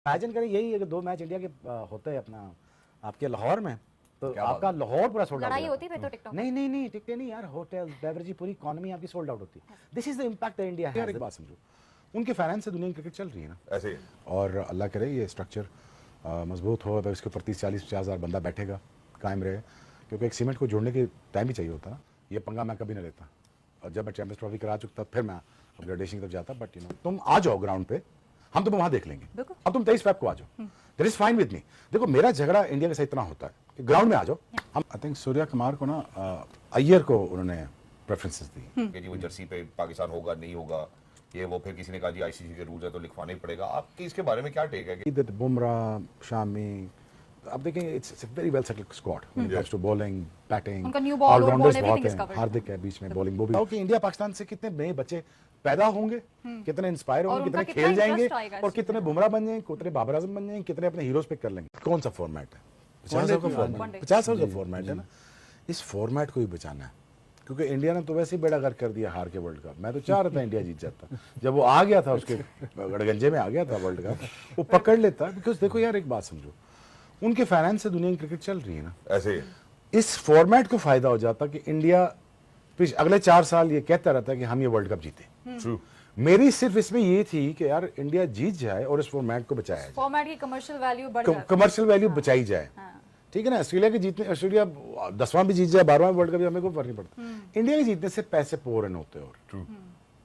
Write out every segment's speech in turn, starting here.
Imagine करें यही अगर 2 मैच इंडिया के होते हैं अपना आपके लाहौर में तो आपका लाहौर पूरा सोल्ड आउट लड़ाई होती फिर तो टिकटॉक नहीं टिकटे नहीं यार, होटल्स बेवरेज पूरी इकोनॉमी आपकी सोल्ड आउट होती। This is the impact India है। एक बात समझो, उनके फाइनेंस से दुनिया की क्रिकेट चल रही है ना ऐसे, और अल्लाह करे ये स्ट्रक्चर मजबूत हो, अगर इसके ऊपर 30-40-50 हज़ार बंदा बैठेगा, कायम रहे, क्योंकि एक सीमेंट को जोड़ने के टाइम भी चाहिए होता ना। ये पंगा मैं कभी ना लेता, और जब मैं चैंपियंस ट्रॉफी करा चुका फिर मैं अपग्रेडेशन की तरफ जाता। बट यू नो, तुम आ जाओ ग्राउंड पे, हम तुम्हें वहां देख लेंगे। अब तुम 23 फेब को आ जाओ, that is fine with me. देखो मेरा झगड़ा इंडिया के साथ इतना होता है कि ग्राउंड में आ जाओ। हम आई थिंक सूर्या कुमार को ना अय्यर को उन्होंने प्रेफरेंसेस दी कि जी वो जर्सी पे पाकिस्तान होगा नहीं होगा, ये वो, फिर किसी ने कहा जी आईसीसी के रूल्स है तो लिखवाना ही पड़ेगा। आपकी इसके बारे में क्या टेक है? दैट बुमराह, शामी, अब देखें it's very well settled squad when it comes to bowling, batting, उनका न्यू बॉल ऑलराउंडर्स एवरीथिंग बहुत इज हैं, कवर्ड। हार्दिक है बीच में बॉलिंग, वो भी ओके। इंडिया पाकिस्तान से कितने नए बच्चे पैदा होंगे, कितने इंस्पायर और होंगे, उनका कितने कितना खेल जाएंगे, इंटरेस्ट आएगा और इस कितने बुमराह बन जाएंगे, कितने बाबर आजम बन जाएंगे, कितने अपने हीरोज पिक कर लेंगे। कौन सा फॉर्मेट है? 50 ओवर का फॉर्मेट, 50 ओवर का फॉर्मेट है ना। इस फॉर्मेट को ही बचाना है, क्योंकि इंडिया ने तो वैसे ही बेड़ा गर्क कर दिया हार के वर्ल्ड कप। मैं तो चाह रहा था इंडिया जीत जाता, जब वो आ गया था उसके गड़गंजे में आ गया था वर्ल्ड कप, वो पकड़ लेता। बिकॉज देखो यार एक बात समझो, उनके फाइनेंस से दुनिया की क्रिकेट चल रही है ना। ऐसे, इस फॉर्मेट को फायदा हो जाता कि इंडिया अगले 4 साल ये कहता रहता कि हम ये वर्ल्ड कप जीते। ट्रू। मेरी सिर्फ इसमें ये थी कि यार इंडिया जीत जाए और इस फॉर्मेट को बचाया जाए, फॉर्मेट की कमर्शियल वैल्यू बढ़ जाती है। कमर्शियल वैल्यू बचाई जाए। ठीक है ना, ऑस्ट्रेलिया के जीतने, ऑस्ट्रेलिया 10वां भी जीत जाए, 12वां वर्ल्ड कप, हमें कोई फर्क नहीं पड़ता। इंडिया के जीतने से पैसे पोरन होते हैं। और ट्रू,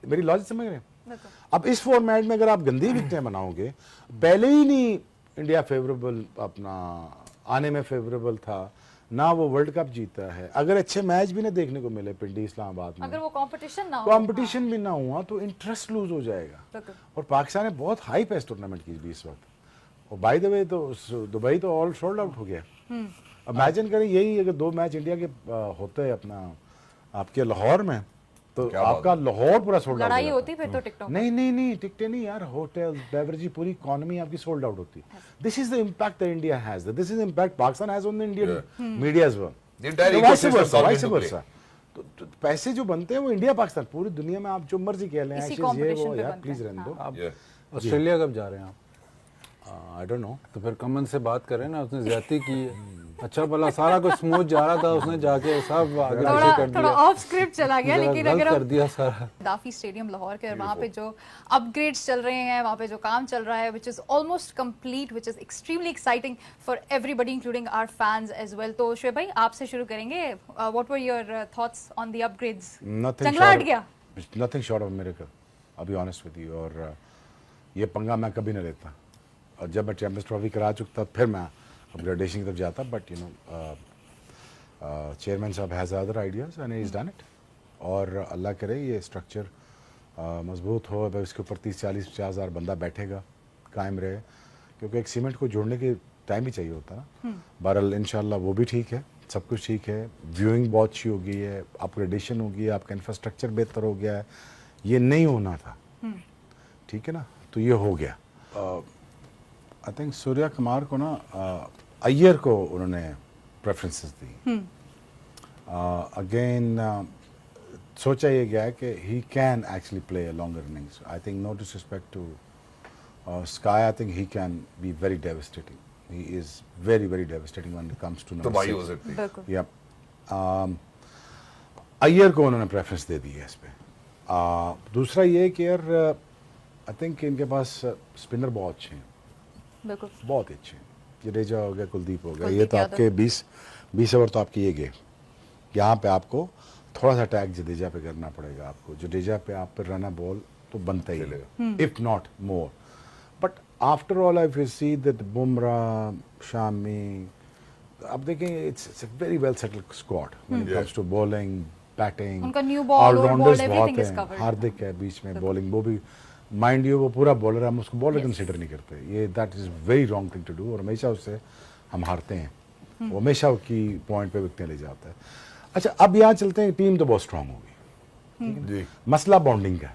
मेरी लॉजिक समझ रहे हैं? अब इस फॉर्मेट में अगर आप गंदी विकेटें बनाओगे, पहले ही नहीं इंडिया फेवरेबल अपना आने में फेवरेबल था ना, वो वर्ल्ड कप जीता है। अगर अच्छे मैच भी ना देखने को मिले पिंडी इस्लामाबाद में, अगर वो कंपटीशन ना हो, कंपटीशन भी ना हुआ तो इंटरेस्ट लूज हो जाएगा। और पाकिस्तान ने बहुत हाई पेस टूर्नामेंट की भी इस वक्त, और बाय द वे तो दुबई तो ऑल सोल्ड आउट हो गया। इमेजिन करें यही अगर 2 मैच इंडिया के होते हैं अपना आपके लाहौर में तो आपका लाहौर पूरा सोल्ड आउट। लड़ाई होती फिर तो टिकटॉक नहीं टिकटे नहीं यार, होटल्स बेवरेज पूरी इकोनॉमी आपकी सोल्ड आउट होती। This is the impact India has, this is the impact Pakistan has on the Indian media as well. The entire ecosystem comes into play. तो पैसे जो बनते हैं वो इंडिया पाकिस्तान, पूरी दुनिया में आप जो मर्जी कह लें, इसी ये competition वो पे यार बनते प्लीज हैं। रहने दो। आप Yeah. ऑस्ट्रेलिया कब जा रहे हैं आप? I don't know. तो फिर कमन से बात करें ना, उसने ज्यादती की है। अच्छा भला सारा कुछ स्मूथ जा रहा था, उसने जाके सब आगे पीछे कर थोड़ा दिया, ऑफ स्क्रिप्ट चला गया। लेकिन गलत अगर कर दिया सारा। दाफी स्टेडियम लाहौर के, और वहाँ पे जो अपग्रेड्स चल रहे हैं, वहाँ पे जो काम चल रहा है, which is almost complete, which is extremely exciting for everybody including our fans as well. तो शोएब भाई आपसे शुरू करेंगे, what were your thoughts on the upgrades? जंगला हट गया? Nothing short of miracle, I'll be honest with you। और ये पंगा मैं कभी ना लेता, और जब मैं चैंपियंस ट्रॉफी करा चुका फिर मैं अपग्रेडेशन की तरफ जाता। बट यू नो चेयरमैन साहब has other ideas and he is done it. और अल्लाह करे ये स्ट्रक्चर मजबूत हो, अगर इसके ऊपर 30-40-50 हज़ार बंदा बैठेगा, कायम रहे, क्योंकि एक सीमेंट को जोड़ने के टाइम भी चाहिए होता ना। बहरहाल इंशाल्लाह वो भी ठीक है, सब कुछ ठीक है, व्यूइंग बहुत अच्छी हो गई है, अपग्रेडेशन हो गई है, आपका इंफ्रास्ट्रक्चर बेहतर हो गया है। ये नहीं होना था, ठीक है ना, तो ये हो गया। आई थिंक सूर्या कुमार को ना अय्यर को उन्होंने प्रेफरेंसेस दी। अगेन सोचा ये गया है कि he can actually play a longer innings. I think no disrespect to SKY, I think he can be very devastating. He is very very devastating when it comes to तो भाई हो सकती है। बिल्कुल। या अय्यर को उन्होंने प्रेफरेंस दे दी है इस पे। दूसरा ये कि यार आई थिंक इनके पास स्पिनर बहुत अच्छे हैं, बिल्कुल बहुत अच्छे हैं। जडेजा हो गया, कुलदीप हो गया, ये कुलदीप तो यादव। आपके 20 ओवर तो आपके ये गए। यहाँ पे आपको थोड़ा सा अटैक जडेजा पे करना पड़ेगा। आपको जडेजा पे आप पे रन बॉल तो बनता ही है, if not more. But after all I will see that Bumrah, Shami, अब देखें it's very well settled squad when it comes to bowling, batting, उनका new ball, old allrounders ball, बहुत everything is हैं। covered. हार्दिक है बीच में, बॉलिंग वो भी, माइंड यू वो पूरा बॉलर है, हम उसको बॉलर कंसीडर नहीं करते। ये that is very wrong thing to do, और हमेशा उससे हम हारते हैं। वो हमेशा की पॉइंट पे विकटें ले जाता है। अच्छा अब यहाँ चलते हैं, टीम तो बहुत स्ट्रांग होगी, जी, मसला बॉन्डिंग का,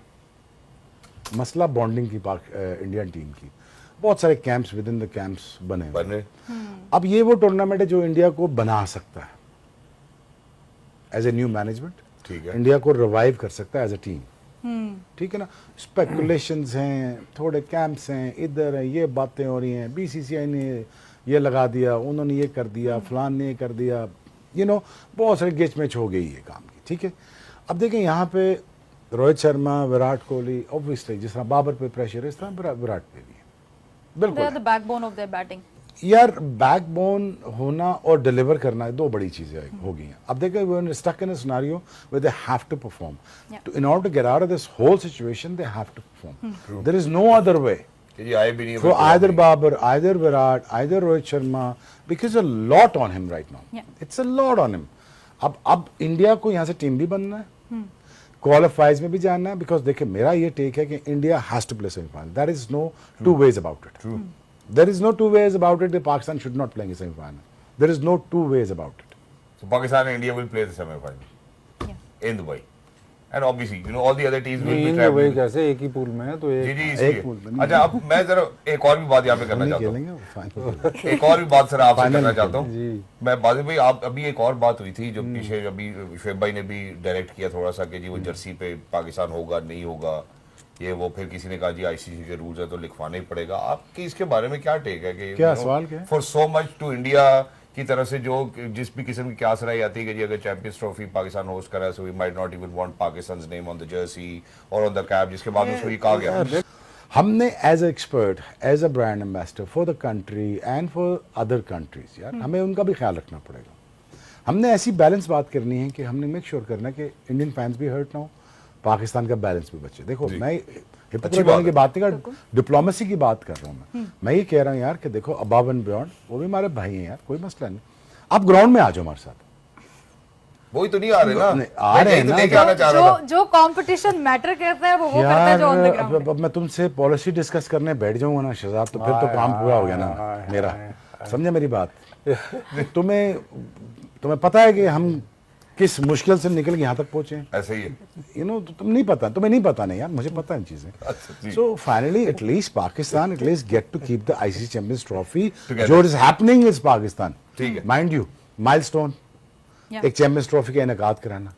मसला बॉन्डिंग की इंडियन टीम की। बहुत सारे camps with in the camps बने हुए हैं। अब ये वो टूर्नामेंट है जो इंडिया को बना सकता है एज ए न्यू मैनेजमेंट, ठीक है। इंडिया को रिवाइव कर सकता है एज ए टीम। ठीक है ना, स्पेकुलेशंस हैं, थोड़े कैंप्स हैं, इधर है, ये बातें हो रही हैं, बीसीसीआई ने ये लगा दिया, उन्होंने ये कर दिया, फलान ने ये कर दिया, बहुत सारी गिचमिच हो गई है काम की। ठीक है, अब देखें यहाँ पे रोहित शर्मा, विराट कोहली, ऑब्वियसली जिस तरह बाबर पे प्रेशर है इस तरह विराट पे भी है, They are बिल्कुल। the backbone of their batting. यार बैकबोन होना और डिलीवर करना दो बड़ी चीजें हो गई हैं। अब देखो we stuck in a scenario where they have to perform, Yeah. To in order to get out of this whole situation they have to perform. There is no other way कि ये आए भी नहीं for either Babar, either Virat, either Rohit Sharma, because a lot on him right now. Yeah. It's a lot on him. अब India को यहाँ से team भी बनना है, क्वालिफाइज में भी जाना है, बिकॉज देखिए मेरा ये टेक है कि India has to play semifinal. There is no two ways about it. There is no two ways about it. Pakistan should not playing semifinal. There is no two ways about it. So Pakistan and India will play the semi-final Yeah. in Dubai, and obviously all the other teams will नहीं be in traveling. Dubai कैसे एक ही pool में है तो जी एक जी एक इसलिए। pool में नहीं। अच्छा, अब मैं जरा एक और भी बात यहाँ पे करना नहीं चाहता हूँ। खेलेंगे फाइनल। एक और भी बात सर आपसे Final करना में चाहता हूँ। जी। मैं बात भाई, आप अभी एक और बात हुई थी जो पीछे अभी शुएब भाई ने भी डायरेक्ट किया थोड़ा सा कि जी वो जर्सी पे पाकिस्तान होगा नहीं होगा, ये वो, फिर किसी ने कहा जी आईसीसी के रूल्स है तो लिखवाना ही पड़ेगा। आपकी इसके बारे में क्या टेक है कि क्या सवाल क्या है? For so much to India की तरफ से जो जिस भी किस्म की क्यास रही आती है कि जी अगर चैंपियंस ट्रॉफी पाकिस्तान होस्ट करा so we might not even want Pakistan's name on the jersey और ऑन द कैप, जिसके बाद उसको ये कहा गया। हमने as a expert, as a brand ambassador for the country and for other countries, यार हमें उनका भी ख्याल रखना पड़ेगा। हमने ऐसी बैलेंस बात करनी है कि हमने मेक श्योर करना है कि इंडियन फैंस भी हर्ट ना हो, पाकिस्तान का बैलेंस भी बचे। देखो जी। मैं अच्छी हिपोक्रेट बात होने की है। बात नहीं कर, डिप्लोमेसी की बात कर रहा हूँ मैं ये कह रहा हूँ यार कि देखो अबव एंड बियॉन्ड वो भी हमारे भाई हैं यार, कोई मसला नहीं। आप ग्राउंड में आ जाओ हमारे साथ। वही तो नहीं आ रहे ना, नहीं, आ रहे हैं मैं ना। यही तो लेके आना चाह रहा था। जो कंपटीशन मैटर करता है वो करता है यार जो ऑन द ग्राउंड। अब मैं तुमसे पॉलिसी डिस्कस करने बैठ जाऊंगा ना शहजाद, तो फिर तो काम पूरा हो गया ना मेरा। समझे मेरी बात? तुम्हें पता है कि हम किस मुश्किल से निकल के यहाँ तक पहुंचे हैं। ऐसे ही है। तुम नहीं पता, तुम्हें नहीं पता नहीं यार, मुझे पता है इन चीजें। अच्छा, जी। So finally at least Pakistan at least get to keep the ICC champions trophy. Together. जो इज हैपनिंग इज पाकिस्तान, ठीक है। Mind you, milestone, Yeah. एक चैंपियंस ट्रॉफी का इनेकाद कराना।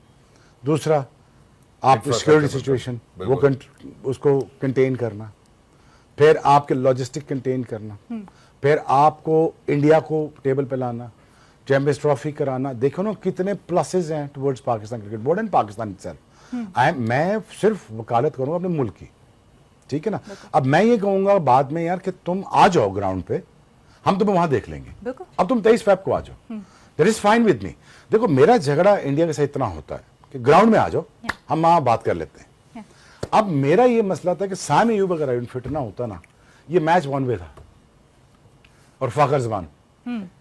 दूसरा आप Infrastructure सिक्योरिटी बिल्कुल, सिचुएशन वो बिल्कुल। उसको कंटेन करना, फिर आपके लॉजिस्टिक कंटेन करना, फिर आपको इंडिया को टेबल पे लाना, चैंपियंस ट्रॉफी कराना। देखो ना कितने प्लसेस हैं towards Pakistan cricket board and Pakistan itself. मैं सिर्फ वकालत करूंगा अपने मुल्क की, ठीक है ना। अब मैं ये कहूंगा बाद में यार कि तुम आ जाओ ग्राउंड पे, हम तुम्हें वहां देख लेंगे। बिल्कुल। अब तुम 23 फेब को आ जाओ, that is fine with me. देखो मेरा झगड़ा इंडिया के साथ इतना होता है कि ग्राउंड में आ जाओ, हम वहां बात कर लेते हैं। अब मेरा ये मसला था कि सामी यूब अगर फिट ना होता ना, ये मैच वन वे था और फाखर जमान,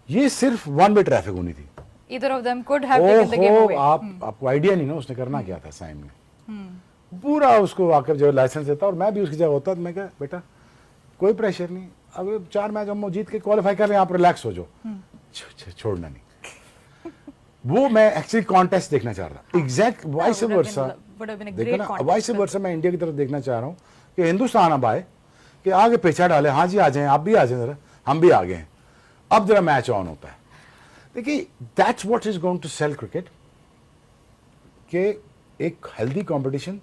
ये सिर्फ वन वे ट्रैफिक होनी थी। Either of them could have taken the game ओहो, away. आपको आइडिया नहीं ना उसने करना क्या था साइम ने। पूरा उसको आकर जो लाइसेंस देता, और मैं भी उसकी जगह होता तो मैं कहा बेटा कोई प्रेशर नहीं, अब 4 मैच हम जीत के क्वालिफाई कर रहे हैं, आप रिलैक्स हो जाओ, छोड़ना नहीं। वो मैं एक्चुअली कॉन्टेस्ट देखना चाह रहा था, exact vice would have been versa. would have been a देखो great ना contest. वाइस वर्सा मैं इंडिया की तरफ देखना चाह रहा हूँ कि हिंदुस्तान अब आए कि आगे पीछा डाले, हाँ जी आ जाए, आप भी आ जाए, जरा हम भी आ गए हैं, अब जरा मैच ऑन होता है। देखिए that's what is going to sell cricket, कि एक healthy competition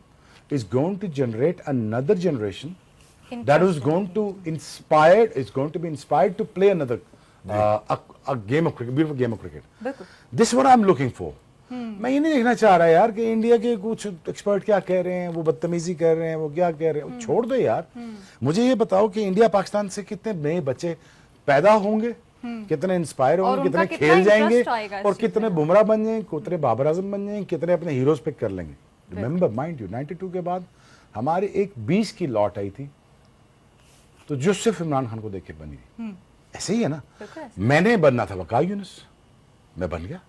is going to generate another generation that is going to inspired, is going to be inspired to play another a game of cricket, beautiful game of cricket. बिल्कुल। This is what I'm looking for. मैं ये नहीं देखना चाह रहा यार कि India के कुछ एक्सपर्ट क्या कह रहे हैं, वो बदतमीजी कर रहे हैं, वो क्या कह रहे हैं, छोड़ दो यार। मुझे ये बताओ कि इंडिया पाकिस्तान से कितने नए बच्चे पैदा होंगे, कितने इंस्पायर और होंगे, उनका कितने कितना खेल जाएंगे, interest आएगा इस और चीज़ कितने बुमराह बन जाएंगे, कितने बाबर आजम बन जाएंगे, कितने अपने हीरोज पिक कर लेंगे। रिमेंबर माइंड यू 92 के बाद हमारी एक 20 की लॉट आई थी, तो जो सिर्फ इमरान खान को देख के बनी थी। ऐसे ही है ना, बिल्कुल ऐसे। मैंने बनना था वकार यूनुस, मैं बन गया।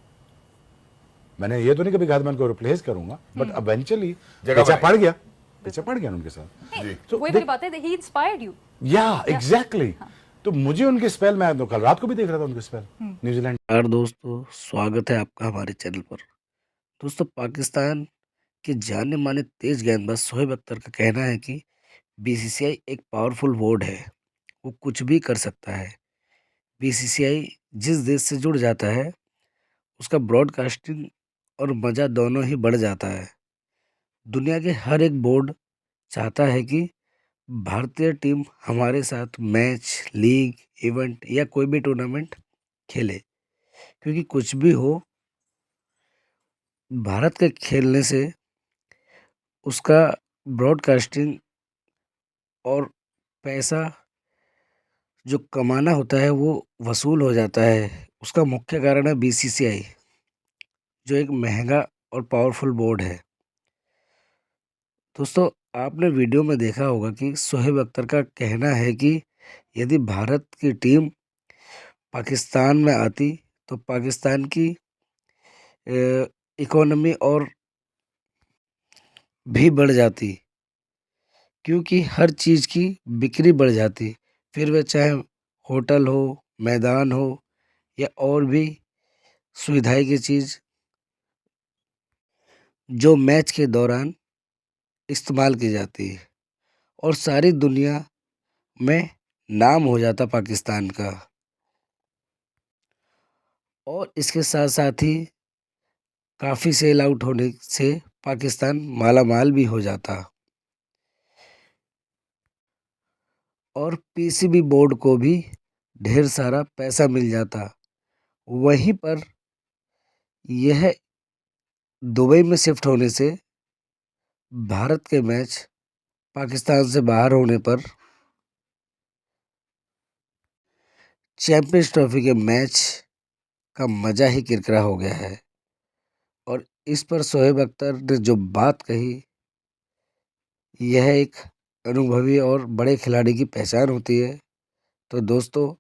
मैंने ये तो नहीं कभी कहा था मैं उनको रिप्लेस करूंगा, बट इवेंचुअली जगह पीछा बनाई। पड़ गया, पीछा पड़ गया उनके साथ। जी। तो वही देख- वाली बात है, he inspired you. या एग्जैक्टली। तो मुझे उनके स्पेल, मैं तो कल रात को भी देख रहा था उनके स्पेल न्यूजीलैंड। यार दोस्तों, स्वागत है आपका हमारे चैनल पर। दोस्तों, पाकिस्तान के जाने माने तेज गेंदबाज शोएब अख्तर का कहना है कि बीसीसीआई एक पावरफुल बोर्ड है, वो कुछ भी कर सकता है। बीसीसीआई जिस देश से जुड़ जाता है उसका ब्रॉडकास्टिंग और मज़ा दोनों ही बढ़ जाता है। दुनिया के हर एक बोर्ड चाहता है कि भारतीय टीम हमारे साथ मैच, लीग, इवेंट या कोई भी टूर्नामेंट खेले, क्योंकि कुछ भी हो, भारत के खेलने से उसका ब्रॉडकास्टिंग और पैसा जो कमाना होता है वो वसूल हो जाता है। उसका मुख्य कारण है बीसीसीआई, जो एक महंगा और पावरफुल बोर्ड है। दोस्तों, आपने वीडियो में देखा होगा कि शोएब अख्तर का कहना है कि यदि भारत की टीम पाकिस्तान में आती तो पाकिस्तान की इकोनॉमी और भी बढ़ जाती, क्योंकि हर चीज़ की बिक्री बढ़ जाती, फिर वह चाहे होटल हो, मैदान हो या और भी सुविधाएं की चीज़ जो मैच के दौरान इस्तेमाल की जाती है, और सारी दुनिया में नाम हो जाता पाकिस्तान का। और इसके साथ साथ ही काफ़ी सेल आउट होने से पाकिस्तान माला माल भी हो जाता, और पीसीबी बोर्ड को भी ढेर सारा पैसा मिल जाता। वहीं पर यह दुबई में शिफ्ट होने से भारत के मैच पाकिस्तान से बाहर होने पर चैंपियंस ट्रॉफी के मैच का मजा ही किरकिरा हो गया है। और इस पर शोएब अख्तर ने जो बात कही, यह एक अनुभवी और बड़े खिलाड़ी की पहचान होती है। तो दोस्तों,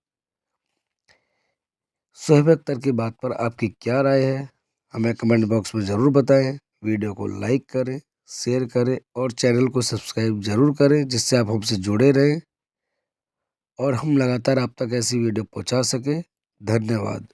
शोएब अख्तर की बात पर आपकी क्या राय है, हमें कमेंट बॉक्स में ज़रूर बताएं। वीडियो को लाइक करें, शेयर करें और चैनल को सब्सक्राइब ज़रूर करें, जिससे आप हमसे जुड़े रहें और हम लगातार आप तक ऐसी वीडियो पहुंचा सकें। धन्यवाद।